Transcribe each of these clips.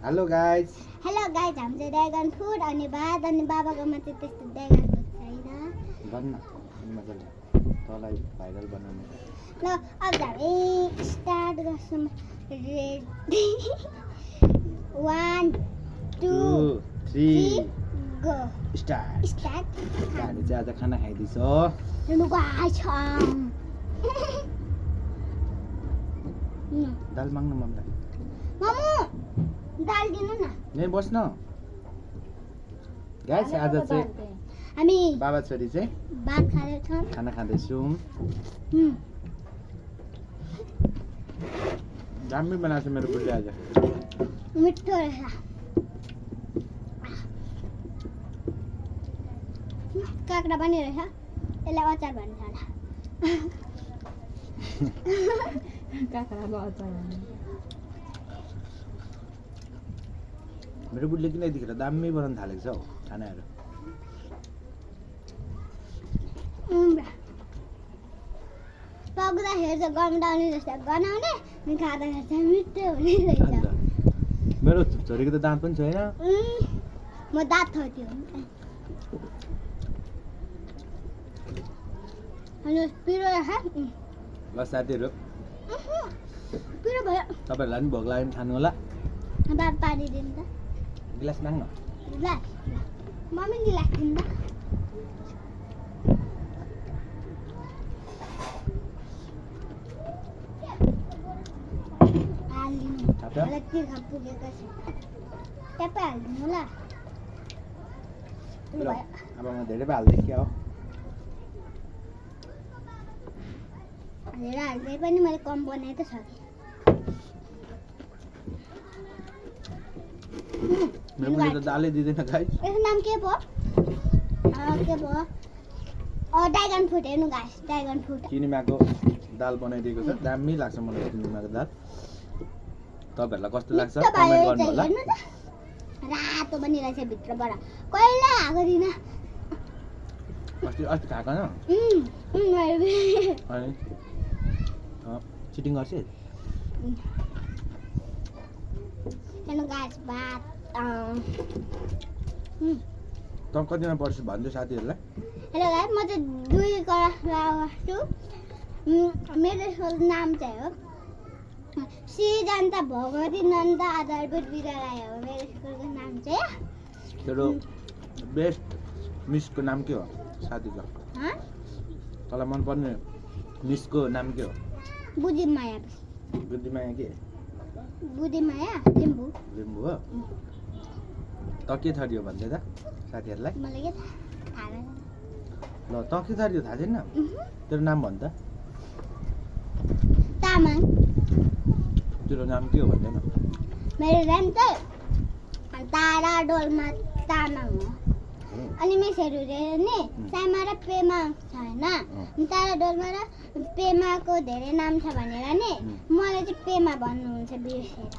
Hello guys हामी चाहिँ dragon fruit अनि भात अनि बाबाकोमा चाहिँ त्यस्तो ड्रागन फ्रुट छैन भन्न मजाले तँलाई भाइरल बनाउनु ल अब हामी स्टार्ट गर्छौँ रेडी 1 2 3 गो स्टार्ट स्टार्ट हामी चाहिँ आज खाना खाइदिन्छ हेर्नु गाइस दाल माग्नु मम्मी मामु दाल दिनु न यहीँ बस्न गाइस आज चाहिँ हामी बाबा छोरी चाहिँ भात खाँदैछौँ खाना खाँदैछौँ दामी बनाएको छ मेरो बुढीले आज मिठो रहेछ काँक्रा पनि रहेछ यसलाई अचार भन्छ होला काँक्राको अचार मेरो बुढीले किन यतिखेर दामी बनाउनु थालेको छ हौ खानाहरू पक्दाखेरि चाहिँ गम्डाउने जस्तो गनाउने अनि खाँदाखेरि चाहिँ मिठो हुने रहेछ अन्त मेरो छोरीको त दाँत पनि छैन म दाँत थोत्यो अनि पिरो रहेछ ल साथीहरू पिरो भयो तपाईँहरूलाई पनि भोक लाग्यो भने खानु होला बाबा पानी दिनु त गिलास माग्न ल मम्मी गिलास दिनु त हालिदिनु थाप्यो? मलाई तिर्खा पुगेको छ ट्याप्पै हालिदिनु ल ल अब म धेरै पो हाल्दै क्या हो हालेर हाल्दै पनि मैले कम बनाए त छ मेरो बुढीले त दालै दिँदैन गाइस यसको नाम के पो के पो ड्रागन फ्रुट हेर्नु गाइस ड्रागन फ्रुट किनिमाको दाल बनाइदिएको छ दामी लाग्छ मलाई किनिमाको दाल तपाईँहरूलाई कस्तो लाग्छ मिठो कमेन्ट भयो गर्नु होला हेर्नु त रातो पनि रहेछ भित्रबाट कहिले आएको थिएन अस्ति अस्ति खाएको न अनि चिटिङ गर्छ हेर्नु गाइस भात त कतिमा पढ्छु भन्छु साथीहरूलाई हेलो गाइस म चाहिँ 2 क्लास गर्छु मेरो स्कुलको नाम चाहिँ हो श्री जनता भगवती नन्द आधारभूत विद्यालय हो मेरो स्कुलको नाम चाहिँ तेरो बेस्ट मिसको नाम के हो साथीको तँलाई मनपर्ने मिसको नाम के हो बुद्धिमाया बुद्धिमाया के बुद्धिमाया लिम्बू लिम्बू हो त के थरियो भन्दै त साथीहरूलाई मलाई के थाहा छैन ल त के थरियो थाहा छैन तेरो नाम भन् त तामाङ तेरो नाम के हो भन्दैन मेरो नाम चाहिँ तारा डोल्मा तामाङ हो अनि मिसहरू नि साइमा र पेमा छ होइन तारा डोल्मा र पेमाको धेरै नाम छ भनेर नि मलाई चाहिँ पेमा भन्नुहुन्छ बिर्सेर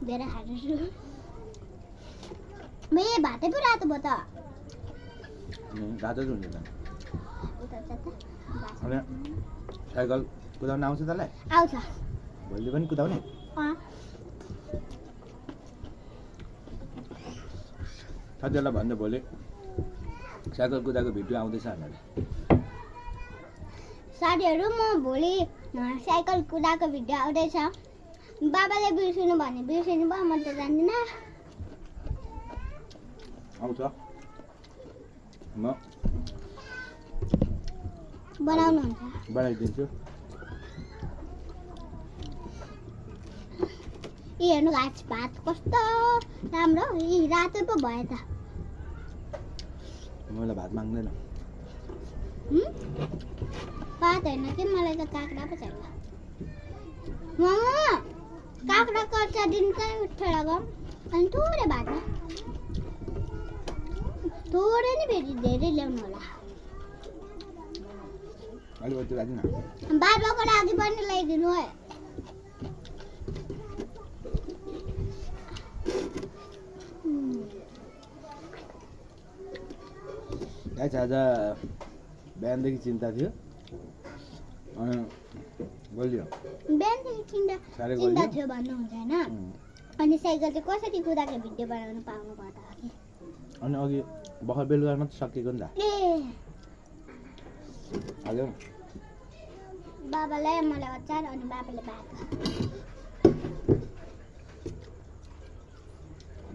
धेरै खाँदैछु मेरो भातै पो रातो भयो त रातो चाहिँ हुन्छ त उता अनि साइकल कुदाउन आउँछ तँलाई आउँछ भोलि पनि कुदाउने साथीहरूलाई भन्नु भोलि साइकल कुदाएको भिडियो आउँदैछ भनेर साथीहरू म भोलि साइकल कुदाएको भिडियो आउँदैछ बाबाले बिर्सिनु भने बिर्सिनु भयो म त जान्दिनँ आउँछ म बनाउनुहुन्छ बनाइदिन्छु यी हेर्नु घाँस भात कस्तो राम्रो यी रातो पो भयो त मलाई भात माग्दैन भात होइन कि मलाई त काँक्रा पो चाहियो ममा काँक्रा कच्चा दिन कहीँ उठेर गम अनि थोरै भात थोरै नि फेरि धेरै ल्याउनु होला अलिकति राख्दिन बाबाको लागि पनि ल्याइदिनु है गाइस आज बिहानदेखि चिन्ता थियो अनि बोलियो बिहानदेखि चिन्ता साह्रै चिन्ता बोलियो थियो भन्नुहुन्छ होइन अनि साइकल चाहिँ कसरी कुदाएको भिडियो बनाउनु पाउनु पर्दा अघि अनि अघि भर्खर बेलुका मात्रै सकिएको नि त ए हाल्यो बाबालाई मलाई अचार अनि बाबाले भात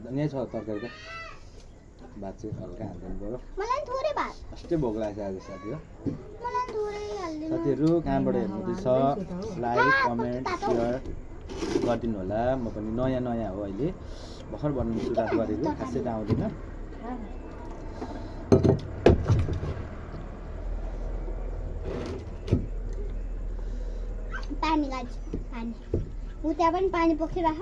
यहीँ छ तरकारी त भात चाहिँ हल्का हालिदिनु पऱ्यो मलाई नि थोरै भात अस्ति भोक लागेको छ आज साथी हो मलाई नि थोरै हालिदिनु साथीहरू कहाँबाट हेर्नुहुँदैछ लाइक कमेन्ट सेयर गरिदिनु होला म पनि नयाँ नयाँ हो अहिले भर्खर बनाउनु सुरुवात गरेको खासै त आउँदैन पानी गाइस पानी उता पनि पानी पोखिराख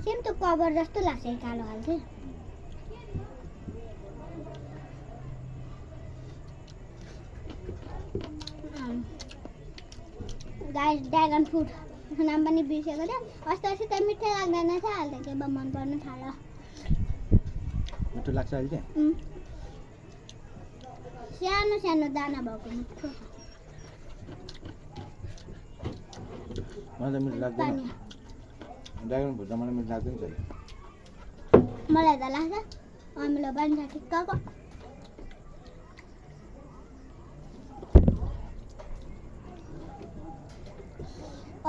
सेम त कभर जस्तो लाग्छ यो कालो हाल्थे गाइस ड्रागन फ्रुट नाम पनि बिर्सेको थियो अस्ति त मिठो लाग्दैन थियो अहिले के मन पर्न थाल्यो मिठो लाग्छ अहिले चाहिँ सानो सानो दाना भएको मिठो मलाई त मिठो लाग्दैन पानी ड्रागन फ्रुट त मलाई मिठो लाग्दैन छ मलाई त लाग्छ अमिलो पनि छ ठिक्कको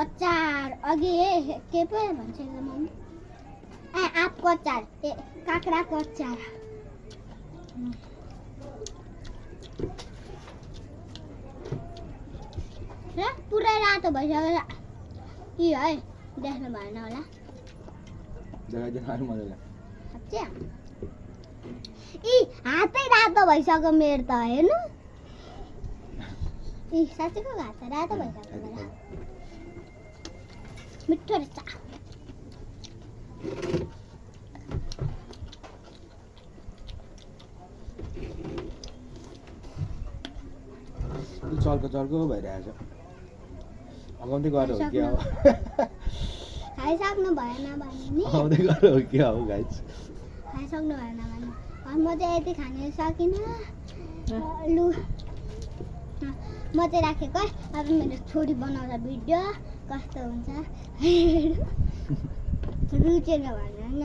अचार अघि के पो भन्छ मम्मी आँपको अचार काँक्राको अचार र पुरै रातो भइसक्यो के है देख्नु भएन होला देखाइदिनु अलिक मजाले साँच्चै इ हातै रातो भइसक्यो मेरो त हेर्नु इ साँच्चैको हात त रातो भइसक्यो मेरो मिठो रहेछ चर्को चर्को भइरहेको छ अगाउँदै गएर हो कि अब खाइसक्नु भएन भने नि आउँदै गएर हो कि अब गाइस खाइसक्नु भएन भने म चाहिँ यति खाने सकिनँ लु म चाहिँ राखेको है अब मेरो छोरी बनाउँछ भिडियो कस्तो हुन्छ रुचेन भन्नु न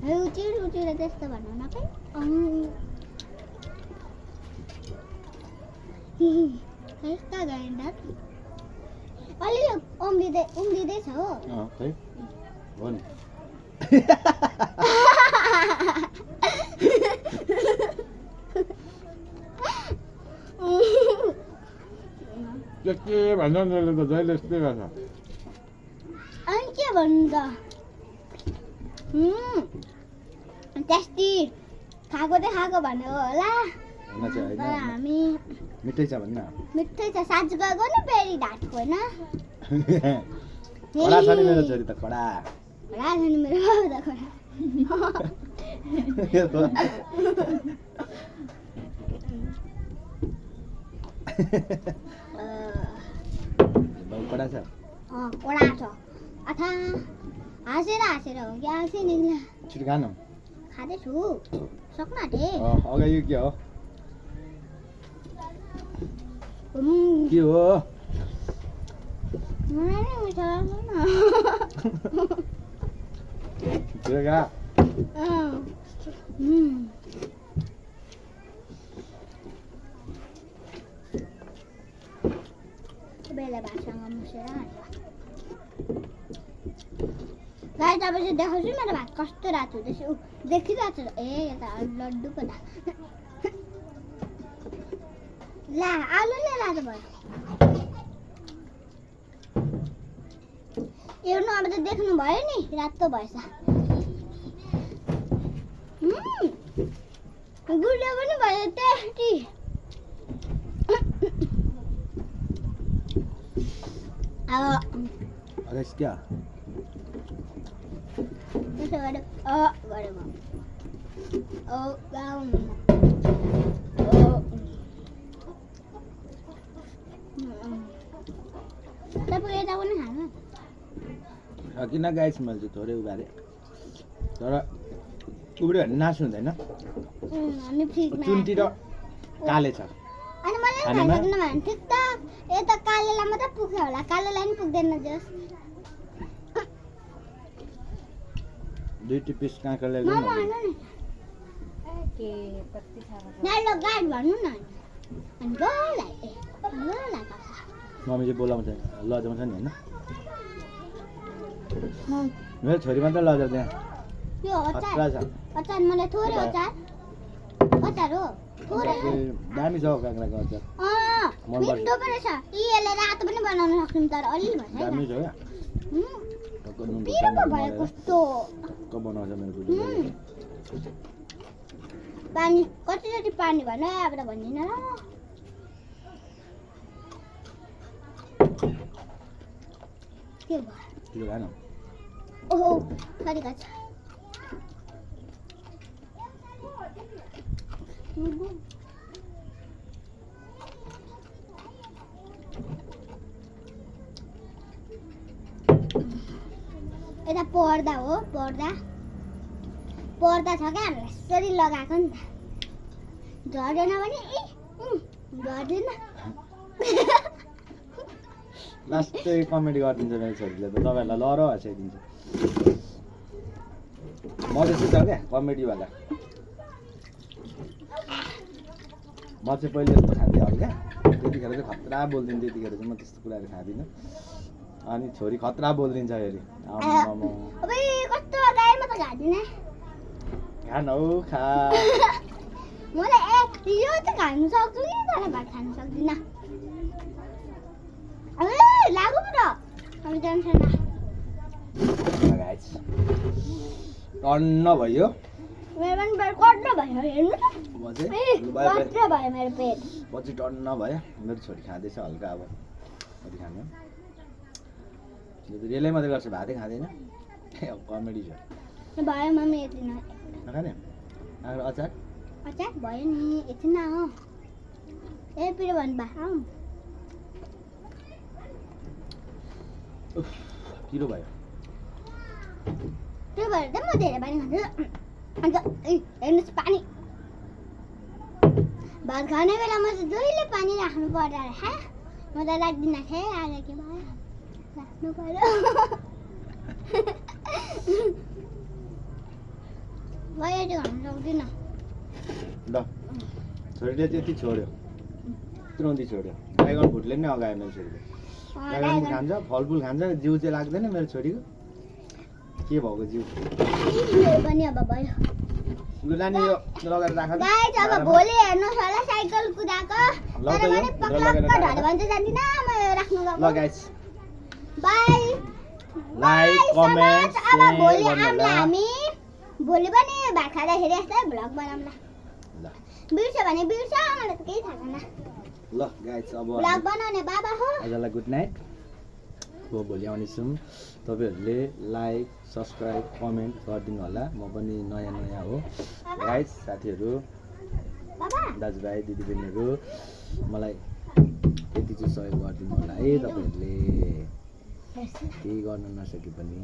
रुचि र त्यस्तो भन्नु न खै कहाँ गयो दात अलिअलि उम्लिँदैछ हो खै हो नि के भन्छ नि त जहिले यस्तै गर्छ अनि के भन्नु त टेस्टी खाएको त खाएको भन्नु होला हुन चाहिँ तर होइन हामी मिठै छ भन्न मिठै छ साँझ गएको नि फेरि ढाँटको होइन कडा छ नि मेरो छोरी त कडा कडा छ नि मेरो बाबु त कडा बाउ कडा छ कडा छ अथा हाँसेर हाँसेर हो कि हाँसे निक्ला छिटो खानु खाँदैछु सक्नु आँटे अगाडि यो के हो के हो मलाई नि मिठो लाग्दैन छिटो खा बेला भातसँग मुसेर गाई तपाईँ देखाउँछु मेरो भात कस्तो रातो हुँदैछ ऊ देखिरहेको छ ए यता लड्डुको दा ला आलु नै रातो भयो हेर्नु अब त देख्नु भयो नि रातो भएछ गुलियो पनि भयो टेस्टी अब अगाडि क्या त्यसो गरे गरे म गाउनु तपाईँ यता पनि खानु सकिन गाइस मैले चाहिँ थोरै उबारे तर उब्रियो भने नास हुँदैन हामी फ्रिजमा चुन्टी र काले छ अनि मलाई खानेमा? थाहा छैन भने ठिक त यता कालेलाई मात्रै पुग्छ होला कालेलाई पनि पुग्दैन जस दुईटी पिस काँक्राले मामा हैन नि के कति साह्रो छ। यहाँ ल गाड भन्नु न अनि गलाई गलाई मम्मी चाहिँ बोलाउँछ लजाउँछ नि होइन मेरो छोरी मात्रै लजाउँछ त्यहाँ यो खतरा अचार छ अचार मलाई थोरै अचार अचार हो थोरै दामी छ हौ काँक्राको अचार मनपर्छ। मिठो पनि छ यसले रातो पनि बनाउन सक्छौँ तर अलि भन्छ दामी छ क्या है टक्क नुन पिरो पो भयो कस्तो टक्क बनाउँछ मेरो बुढीले पानी कतिचोटि पानी भन अब त भन्दिनँ ल के भयो ठिक भएन ओहो सरीका छ यता पर्दा हो पर्दा पर्दा छ क्या हामीलाई यसरी लगाएको नि त झर्दैन भने झर्दैन लास्टै कमेडी गरिदिन्छ मेरो छोरीले त तपाईँहरूलाई लर हँसाइदिन्छ मजा चाहिँ छ क्या कमेडीवाला म चाहिँ पहिले जस्तो खाँदै हल्का त्यतिखेर चाहिँ खतरा बोलिदिन्थेँ त्यतिखेर चाहिँ म त्यस्तो कुराहरू खाँदिनँ अनि छोरी खतरा बोलिदिन्छ फेरि आम्मामा अबै कस्तो गाईमा त खाँदिनँ खान हौ खा मलाई यो चाहिँ खानु सक्छु नि तर भात खानु सक्दिनँ अब लागु पो त हामी जान्छ टन्न भयो मेरो पनि पेट कट्रो भयो हेर्नु म त चाहिँ कट्रो भयो मेरो पेट पछि टन्न भयो मेरो छोरी खाँदैछ हल्का अब कति खानु यो त रेलै मात्रै गर्छ भातै खाँदैन कमेडी छ भयो मम्मी यति न नखाने आएर अचार अचार भयो नि यति न हो ए पिरो भन्नु बा आऊ उफ, किरो भयो त्यो भएर त म धेरै पानी खान्छु अन्त हेर्नुहोस् पानी भात खाने बेलामा चाहिँ जहिले पानी राख्नु पर्छ हा म त राख्दिनँ खे आज के भयो राख्नु पर्यो भयो त्यो खानु सक्दिनँ ल छोरीले त्यति छोड्यो तुरन्ती छोड्यो ड्रागन फ्रुटले नै अगायो मेरो छोरीले ड्रागन फ्रुट खान्छ फलफुल खान्छ जिउ चाहिँ लाग्दैन मेरो छोरीको के भएको जिउ मेरो पनि अब भयो लु नानी यो लगाएर राख त। गाइस अब भोलि हेर्नुहोस् होला साइकल कुदाएको ल त तर यो पनि भित्र लगेर पक्का राख। ढले भने चाहिँ जान्दिनँ म यो राख्नु ल गएको गाइस बाई लाइक कमेन्ट अब भोलि सेयर गर्नु आउँला होला हामी भोलि पनि भात खाँदाखेरि यस्तै भ्लग बनाउँला ल बिर्स्यो भने बिर्स मलाई त केही थाहा छैन ल गाइस अब भ्लग बनाउने बाबा हो आजलाई गुड नाइट म भोलि आउनेछौँ तपाईँहरूले लाइक सब्सक्राइब कमेन्ट गरिदिनु होला म पनि नयाँ नयाँ हो गाइस साथीहरू बाबा दाजुभाइ दिदीबहिनीहरू मलाई यति चाहिँ सहयोग गरिदिनु होला है तपाईँहरूले केही गर्न नसके पनि